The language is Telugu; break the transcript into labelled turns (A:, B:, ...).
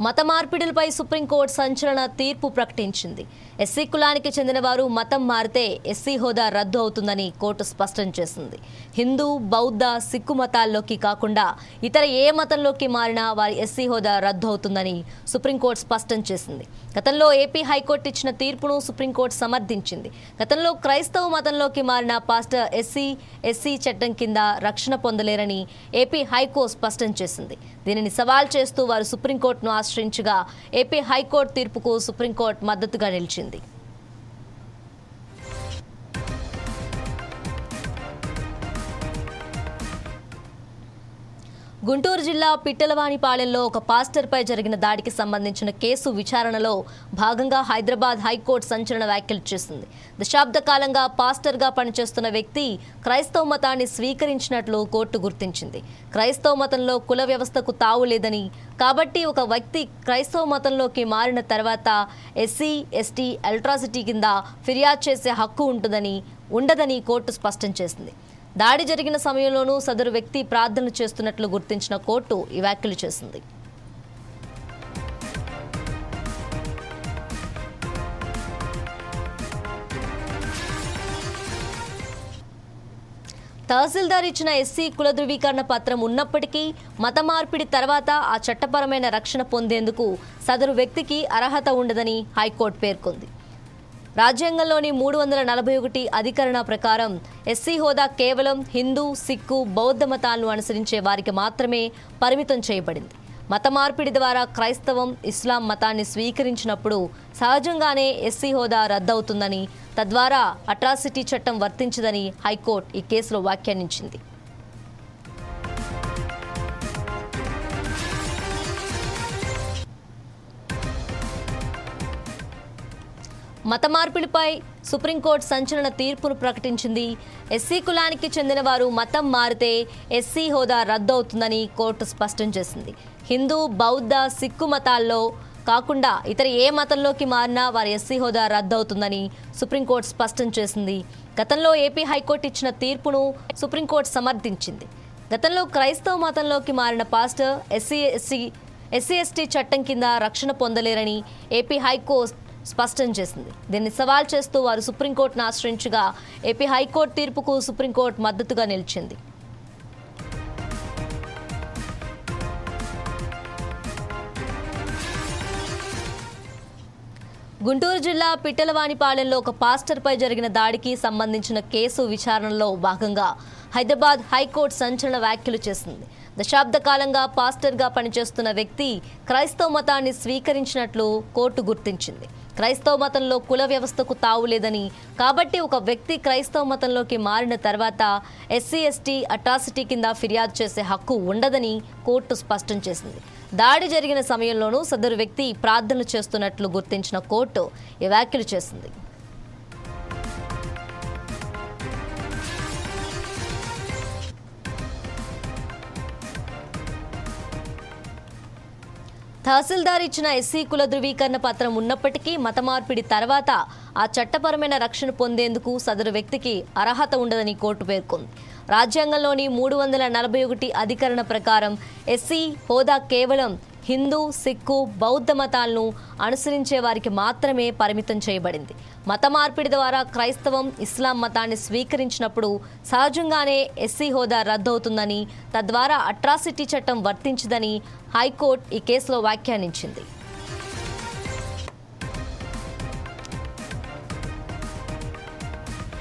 A: మత మార్పిడులపై సుప్రీంకోర్టు సంచలన తీర్పు ప్రకటించింది. ఎస్సీ కులానికి చెందిన వారు మతం మారితే ఎస్సీ హోదా రద్దు అవుతుందని కోర్టు స్పష్టం చేసింది. హిందూ, బౌద్ధ, సిక్కు మతాల్లోకి కాకుండా ఇతర ఏ మతంలోకి మారినా వారి ఎస్సీ హోదా రద్దు అవుతుందని సుప్రీంకోర్టు స్పష్టం చేసింది. గతంలో ఏపీ హైకోర్టు ఇచ్చిన తీర్పును సుప్రీంకోర్టు సమర్థించింది. గతంలో క్రైస్తవ మతంలోకి మారిన పాస్టర్ ఎస్సీ చట్టం కింద రక్షణ పొందలేరని ఏపీ హైకోర్టు స్పష్టం చేసింది. దీనిని సవాల్ చేస్తూ వారు సుప్రీంకోర్టును ఆశ్రయించగా ఏపీ హైకోర్టు తీర్పుకు సుప్రీంకోర్టు మద్దతుగా నిలిచింది. గుంటూరు జిల్లా పిట్టలవానిపాలెంలో ఒక పాస్టర్పై జరిగిన దాడికి సంబంధించిన కేసు విచారణలో భాగంగా హైదరాబాద్ హైకోర్టు సంచలన వ్యాఖ్యలు చేసింది. దశాబ్ద కాలంగా పాస్టర్గా పనిచేస్తున్న వ్యక్తి క్రైస్తవ మతాన్ని స్వీకరించినట్లు కోర్టు గుర్తించింది. క్రైస్తవ మతంలో కుల వ్యవస్థకు తావు లేదని, కాబట్టి ఒక వ్యక్తి క్రైస్తవ మతంలోకి మారిన తర్వాత ఎస్సీ, ఎస్టీ అట్రాసిటీ కింద ఫిర్యాదు చేసే హక్కు ఉండదని కోర్టు స్పష్టం చేసింది. దాడి జరిగిన సమయంలోనూ సదరు వ్యక్తి ప్రార్థనలు చేస్తున్నట్లు గుర్తించిన కోర్టు ఈ వ్యాఖ్యలు చేసింది. తహసీల్దార్ ఇచ్చిన ఎస్సీ కుల ధృవీకరణ పత్రం ఉన్నప్పటికీ మత మార్పిడి తర్వాత ఆ చట్టపరమైన రక్షణ పొందేందుకు సదరు వ్యక్తికి అర్హత ఉండదని హైకోర్టు పేర్కొంది. రాజ్యాంగంలోని 341 అధికరణ ప్రకారం ఎస్సీ హోదా కేవలం హిందూ, సిక్కు, బౌద్ధ మతాలను అనుసరించే వారికి మాత్రమే పరిమితం చేయబడింది. మత మార్పిడి ద్వారా క్రైస్తవం, ఇస్లాం మతాన్ని స్వీకరించినప్పుడు సహజంగానే ఎస్సీ హోదా రద్దవుతుందని, తద్వారా అట్రాసిటీ చట్టం వర్తించదని హైకోర్టు ఈ కేసులో వ్యాఖ్యానించింది. మత మార్పిడిపై సుప్రీంకోర్టు సంచలన తీర్పును ప్రకటించింది. ఎస్సీ కులానికి చెందిన వారు మతం మారితే ఎస్సీ హోదా రద్దు అవుతుందని కోర్టు స్పష్టం చేసింది. హిందూ, బౌద్ధ, సిక్కు మతాల్లో కాకుండా ఇతర ఏ మతంలోకి మారినా వారి ఎస్సీ హోదా రద్దు అవుతుందని సుప్రీంకోర్టు స్పష్టం చేసింది. గతంలో ఏపీ హైకోర్టు ఇచ్చిన తీర్పును సుప్రీంకోర్టు సమర్థించింది. గతంలో క్రైస్తవ మతంలోకి మారిన పాస్టర్ ఎస్సీ ఎస్టీ చట్టం కింద రక్షణ పొందలేరని ఏపీ హైకోర్టు స్పష్టం చేసింది. దీన్ని సవాల్ చేస్తూ వారు సుప్రీంకోర్టును ఆశ్రయించగా ఏపీ హైకోర్టు తీర్పుకు సుప్రీంకోర్టు మద్దతుగా నిలిచింది. గుంటూరు జిల్లా పిట్టలవానిపాలెంలో ఒక పాస్టర్పై జరిగిన దాడికి సంబంధించిన కేసు విచారణలో భాగంగా హైదరాబాద్ హైకోర్టు సంచలన వ్యాఖ్యలు చేసింది. దశాబ్ద కాలంగా పాస్టర్గా పనిచేస్తున్న వ్యక్తి క్రైస్తవ మతాన్ని స్వీకరించినట్లు కోర్టు గుర్తించింది. క్రైస్తవ మతంలో కుల వ్యవస్థకు తావు లేదని, కాబట్టి ఒక వ్యక్తి క్రైస్తవ మతంలోకి మారిన తర్వాత ఎస్సీ, ఎస్టీ అట్రాసిటీ కింద ఫిర్యాదు చేసే హక్కు ఉండదని కోర్టు స్పష్టం చేసింది. దాడి జరిగిన సమయంలోనూ సదరు వ్యక్తి ప్రార్థనలు చేస్తున్నట్లు గుర్తించిన కోర్టు ఈ వ్యాఖ్యలు చేసింది. తహసీల్దార్ ఇచ్చిన ఎస్సీ కుల ధృవీకరణ పత్రం ఉన్నప్పటికీ మత మార్పిడి తర్వాత ఆ చట్టపరమైన రక్షణ పొందేందుకు సదరు వ్యక్తికి అర్హత ఉండదని కోర్టు పేర్కొంది. రాజ్యాంగంలోని 341 అధికరణ ప్రకారం ఎస్సీ హోదా కేవలం హిందూ, సిక్కు, బౌద్ధ మతాలను అనుసరించే వారికి మాత్రమే పరిమితం చేయబడింది. మత మార్పిడి ద్వారా క్రైస్తవం, ఇస్లాం మతాన్ని స్వీకరించినప్పుడు సహజంగానే ఎస్సీ హోదా రద్దవుతుందని, తద్వారా అట్రాసిటీ చట్టం వర్తించదని హైకోర్టు ఈ కేసులో వ్యాఖ్యానించింది.